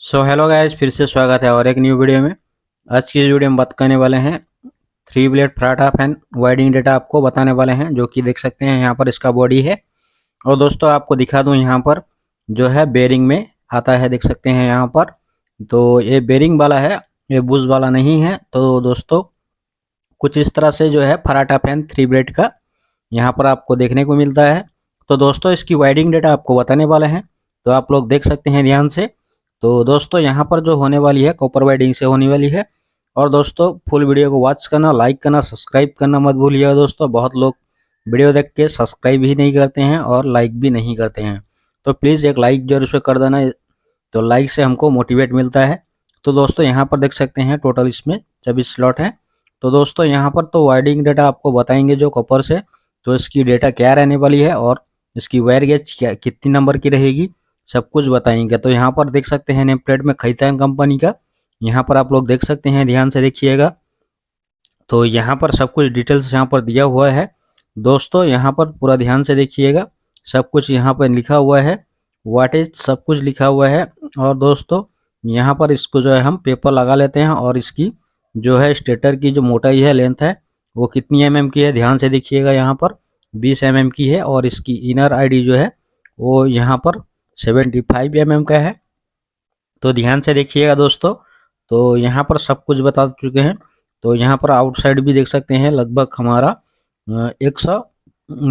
So hello guys, फिर से स्वागत है और एक न्यू वीडियो में। आज की वीडियो में बात करने वाले हैं 3 ब्लेड फ्रंट फैन वाइडिंग डेटा आपको बताने वाले हैं, जो कि देख सकते हैं यहाँ पर इसका बॉडी है। और दोस्तों आपको दिखा दूं, यहाँ पर जो है बेरिंग में आता है, देख सकते हैं यहाँ पर। तो ये बेरिंग वाला है, ये बुश वाला नहीं है। तो दोस्तों कुछ इस तरह से जो है फराटा फैन 3 ब्लेड का यहाँ पर आपको देखने को मिलता है। तो दोस्तों इसकी वाइडिंग डेटा आपको बताने वाले हैं, तो आप लोग देख सकते हैं ध्यान से। तो दोस्तों यहाँ पर जो होने वाली है कॉपर वाइडिंग से होने वाली है। और दोस्तों फुल वीडियो को वॉच करना, लाइक करना, सब्सक्राइब करना मत भूलिएगा। दोस्तों बहुत लोग वीडियो देख के सब्सक्राइब ही नहीं करते हैं और लाइक भी नहीं करते हैं, तो प्लीज़ एक लाइक जरूर से कर देना। तो लाइक से हमको मोटिवेट मिलता है। तो दोस्तों यहाँ पर देख सकते हैं टोटल इसमें 24 स्लॉट है। तो दोस्तों यहाँ पर तो वाइडिंग डेटा आपको बताएंगे जो कॉपर से, तो इसकी डेटा क्या रहने वाली है और इसकी वायर गेज क्या कितनी नंबर की रहेगी, सब कुछ बताएंगे। तो यहाँ पर देख सकते हैं नेम प्लेट में खैतान कंपनी का, यहाँ पर आप लोग देख सकते हैं, ध्यान से देखिएगा। तो यहाँ पर सब कुछ डिटेल्स यहाँ पर दिया हुआ है। दोस्तों यहाँ पर पूरा ध्यान से देखिएगा, सब कुछ यहाँ पर लिखा हुआ है, वाटेज सब कुछ लिखा हुआ है। और दोस्तों यहाँ पर इसको जो है हम पेपर लगा लेते हैं, और इसकी जो है स्टेटर की जो मोटाई है, लेंथ है, वो कितनी mm की है, ध्यान से देखिएगा। यहाँ पर 20 mm की है, और इसकी इनर आईडी जो है वो यहाँ पर 75 mm का है। तो ध्यान से देखिएगा दोस्तों। तो यहाँ पर सब कुछ बता चुके हैं। तो यहाँ पर आउटसाइड भी देख सकते हैं, लगभग हमारा 100,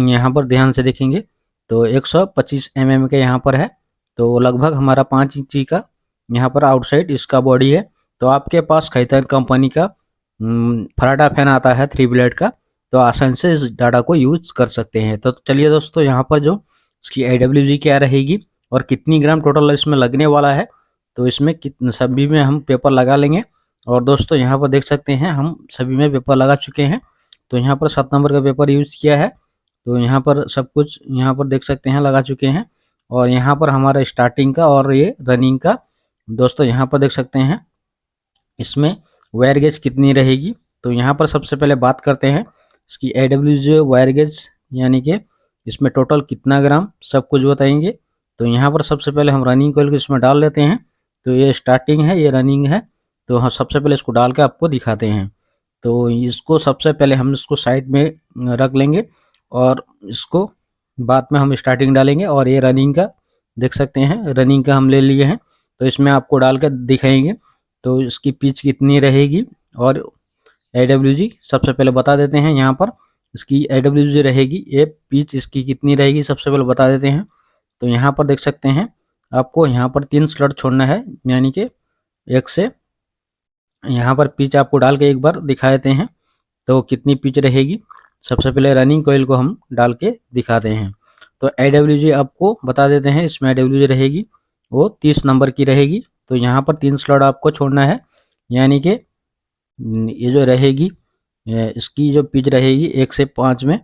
यहाँ पर ध्यान से देखेंगे तो 125 mm के यहाँ पर है। तो लगभग हमारा 5 इंची का यहाँ पर आउटसाइड इसका बॉडी है। तो आपके पास खैतान कंपनी का फराटा फैन आता है 3 ब्लेड का, तो आसान से इस डाटा को यूज कर सकते हैं। तो चलिए दोस्तों, यहाँ पर जो इसकी AWG क्या रहेगी और कितनी ग्राम टोटल इसमें लगने वाला है, तो इसमें सभी में हम पेपर लगा लेंगे। और दोस्तों यहाँ पर देख सकते हैं हम सभी में पेपर लगा चुके हैं। तो यहाँ पर 7 नंबर का पेपर यूज किया है। तो यहाँ पर सब कुछ यहाँ पर देख सकते हैं लगा चुके हैं। और यहाँ पर हमारा स्टार्टिंग का और ये रनिंग का, दोस्तों यहाँ पर देख सकते हैं इसमें वायर गेज कितनी रहेगी। तो यहाँ पर सबसे पहले बात करते हैं इसकी AWG वायर गेज, यानी कि इसमें टोटल कितना ग्राम, सब कुछ बताएंगे। तो यहाँ पर सबसे पहले हम रनिंग कोयल को इसमें डाल लेते हैं। तो ये स्टार्टिंग है, ये रनिंग है। तो हम सबसे पहले इसको डाल के आपको दिखाते हैं। तो इसको सबसे पहले हम इसको साइड में रख लेंगे, और इसको बाद में हम स्टार्टिंग डालेंगे। और ये रनिंग का देख सकते हैं, रनिंग का हम ले लिए हैं। तो इसमें आपको डाल कर दिखाएंगे तो इसकी पिच कितनी रहेगी। और AWG सबसे पहले बता देते हैं, यहाँ पर इसकी AWG रहेगी, ये पिच इसकी कितनी रहेगी सबसे पहले बता देते हैं। तो यहाँ पर देख सकते हैं आपको यहाँ पर 3 स्लॉट छोड़ना है, यानी कि 1 से यहाँ पर पिच आपको डाल के एक बार दिखा देते हैं तो कितनी पिच रहेगी। सबसे पहले रनिंग कोयल को हम डाल के दिखाते हैं। तो AWG आपको बता देते हैं, इसमें AWG रहेगी वो 30 नंबर की रहेगी। तो यहाँ पर 3 स्लॉट आपको छोड़ना है, यानी कि ये जो रहेगी इसकी जो पिच रहेगी 1 से 5 में।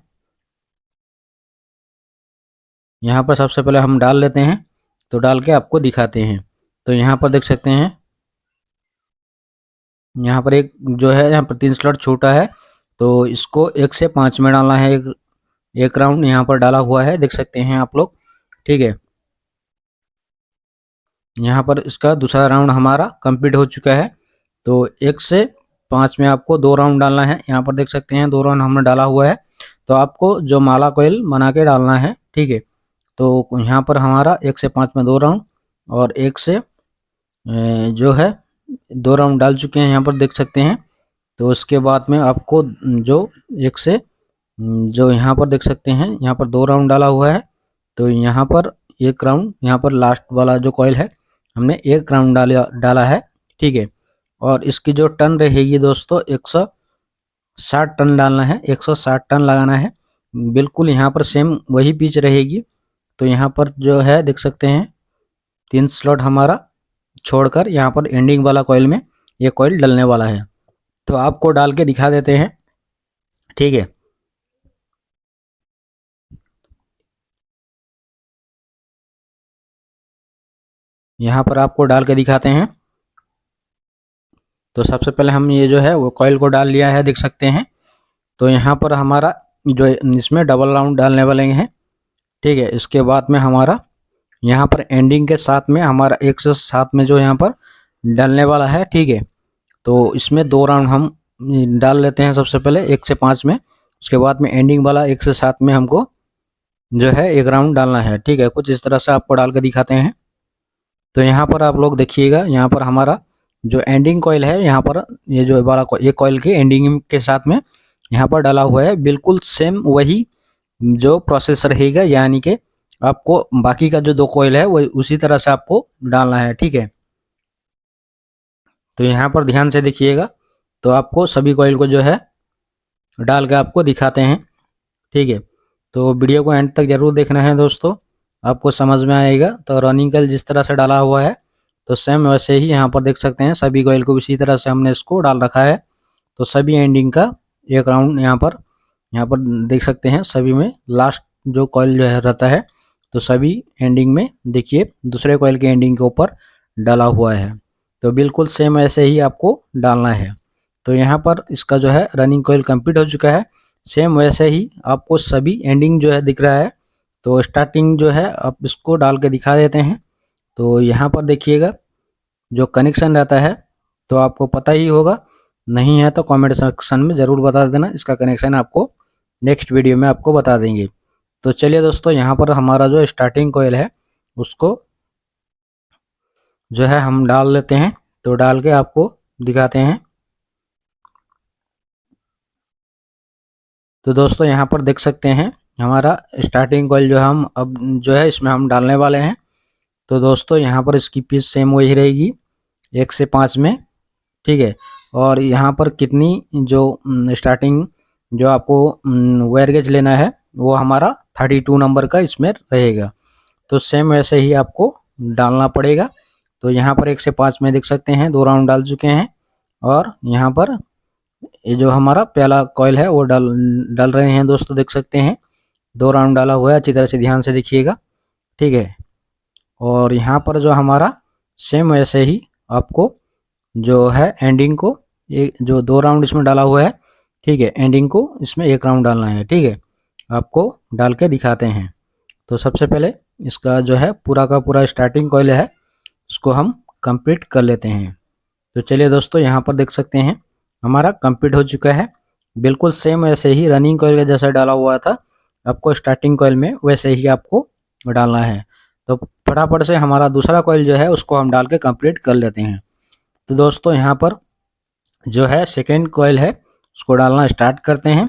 यहाँ पर सबसे पहले हम डाल लेते हैं, तो डाल के आपको दिखाते हैं। तो यहाँ पर देख सकते हैं, यहाँ पर एक जो है, यहाँ पर 3 स्लॉट छोटा है, तो इसको 1 से 5 में डालना है। एक राउंड यहाँ पर डाला हुआ है, देख सकते हैं आप लोग, ठीक है। यहाँ पर इसका दूसरा राउंड हमारा कंप्लीट हो चुका है। तो 1 से 5 में आपको 2 राउंड डालना है। यहाँ पर देख सकते हैं 2 राउंड हमने डाला हुआ है। तो आपको जो माला कोयल बना के डालना है, ठीक है। तो यहाँ पर हमारा 1 से 5 में 2 राउंड, और 1 से जो है 2 राउंड डाल चुके हैं, यहाँ पर देख सकते हैं। तो उसके बाद में आपको जो 1 से जो यहाँ पर देख सकते हैं, यहाँ पर 2 राउंड डाला हुआ है। तो यहाँ पर 1 राउंड, यहाँ पर लास्ट वाला जो कॉइल है हमने 1 राउंड डाला है, ठीक है। और इसकी जो टन रहेगी दोस्तों 160 टन डालना है, 160 टन लगाना है। बिल्कुल यहाँ पर सेम वही पिच रहेगी। तो यहाँ पर जो है देख सकते हैं 3 स्लॉट हमारा छोड़कर यहाँ पर एंडिंग वाला कॉइल में ये कॉइल डलने वाला है। तो आपको डाल के दिखा देते हैं, ठीक है। यहाँ पर आपको डाल के दिखाते हैं। तो सबसे पहले हम ये जो है वो कॉइल को डाल लिया है, देख सकते हैं। तो यहाँ पर हमारा जो इसमें डबल राउंड डालने वाले हैं, ठीक है। इसके बाद में हमारा यहाँ पर एंडिंग के साथ में हमारा 1 से 7 में जो यहाँ पर डलने वाला है, ठीक है। तो इसमें 2 राउंड हम डाल लेते हैं सबसे पहले 1 से 5 में, उसके बाद में एंडिंग वाला 1 से 7 में हमको जो है 1 राउंड डालना है, ठीक है। कुछ इस तरह से आपको डाल के दिखाते हैं। तो यहाँ पर आप लोग देखिएगा, यहाँ पर हमारा जो एंडिंग कॉइल है, यहाँ पर ये जो वाला ये कॉइल के एंडिंग के साथ में यहाँ पर डाला हुआ है, बिल्कुल सेम वही जो प्रोसेस रहेगा, यानी कि आपको बाकी का जो 2 कॉइल है वो उसी तरह से आपको डालना है, ठीक है। तो यहाँ पर ध्यान से देखिएगा, तो आपको सभी कॉइल को जो है डाल के आपको दिखाते हैं, ठीक है। तो वीडियो को एंड तक जरूर देखना है दोस्तों, आपको समझ में आएगा। तो रनिंग कॉइल जिस तरह से डाला हुआ है, तो सेम वैसे ही यहाँ पर देख सकते हैं सभी कॉइल को इसी तरह से हमने इसको डाल रखा है। तो सभी एंडिंग का 1 राउंड यहाँ पर देख सकते हैं, सभी में लास्ट जो कॉइल जो है रहता है, तो सभी एंडिंग में देखिए दूसरे कॉइल के एंडिंग के ऊपर डाला हुआ है। तो बिल्कुल सेम ऐसे ही आपको डालना है। तो यहाँ पर इसका जो है रनिंग कॉइल कंप्लीट हो चुका है। सेम वैसे ही आपको सभी एंडिंग जो है दिख रहा है। तो स्टार्टिंग जो है आप इसको डाल के दिखा देते हैं। तो यहाँ पर देखिएगा जो कनेक्शन रहता है, तो आपको पता ही होगा, नहीं है तो कमेंट सेक्शन में ज़रूर बता देना, इसका कनेक्शन आपको नेक्स्ट वीडियो में आपको बता देंगे। तो चलिए दोस्तों, यहाँ पर हमारा जो स्टार्टिंग कॉइल है उसको जो है हम डाल लेते हैं। तो डाल के आपको दिखाते हैं। तो दोस्तों यहाँ पर देख सकते हैं हमारा स्टार्टिंग कॉइल जो हम अब जो है इसमें हम डालने वाले हैं। तो दोस्तों यहाँ पर इसकी पिच सेम वही रहेगी 1 से 5 में, ठीक है। और यहाँ पर कितनी जो स्टार्टिंग जो आपको वायर गेज लेना है वो हमारा 32 नंबर का इसमें रहेगा। तो सेम वैसे ही आपको डालना पड़ेगा। तो यहाँ पर 1 से 5 में देख सकते हैं 2 राउंड डाल चुके हैं। और यहाँ पर ये जो हमारा पहला कॉइल है वो डाल रहे हैं दोस्तों, देख सकते हैं 2 राउंड डाला हुआ है, अच्छी तरह से ध्यान से देखिएगा, ठीक है। और यहाँ पर जो हमारा सेम वैसे ही आपको जो है एंडिंग को एक जो 2 राउंड इसमें डाला हुआ है, ठीक है, एंडिंग को इसमें 1 राउंड डालना है, ठीक है। आपको डाल के दिखाते हैं। तो सबसे पहले इसका जो है पूरा का पूरा स्टार्टिंग कॉइल है उसको हम कंप्लीट कर लेते हैं। तो चलिए दोस्तों, यहाँ पर देख सकते हैं हमारा कंप्लीट हो चुका है। बिल्कुल सेम वैसे ही रनिंग कॉइल का जैसा डाला हुआ था आपको स्टार्टिंग कॉइल में, वैसे ही आपको डालना है। तो फटाफट से हमारा दूसरा कॉइल जो है उसको हम डाल के कंप्लीट कर लेते हैं। तो दोस्तों यहाँ पर जो है सेकेंड कॉइल है उसको डालना स्टार्ट करते हैं।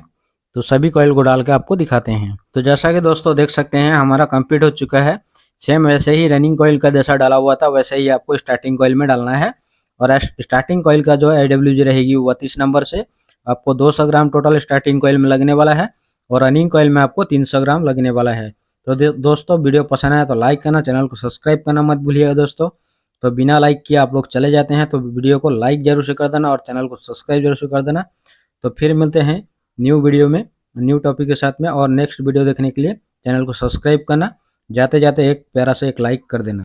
तो सभी कॉइल को डाल के आपको दिखाते हैं। तो जैसा कि दोस्तों देख सकते हैं हमारा कंप्लीट हो चुका है। सेम वैसे ही रनिंग कॉइल का जैसा डाला हुआ था वैसे ही आपको स्टार्टिंग कॉइल में डालना है। और स्टार्टिंग कॉइल का जो AWG रहेगी वो 32 नंबर से आपको 200 ग्राम टोटल स्टार्टिंग कॉइल में लगने वाला है। और रनिंग कॉइल में आपको 300 ग्राम लगने वाला है। तो दोस्तों वीडियो पसंद आया तो लाइक करना, चैनल को सब्सक्राइब करना मत भूलिएगा दोस्तों। तो बिना लाइक किए आप लोग चले जाते हैं, तो वीडियो को लाइक जरूर से कर देना और चैनल को सब्सक्राइब जरूर से कर देना। तो फिर मिलते हैं न्यू वीडियो में न्यू टॉपिक के साथ में। और नेक्स्ट वीडियो देखने के लिए चैनल को सब्सक्राइब करना, जाते जाते एक प्यारा से एक लाइक कर देना।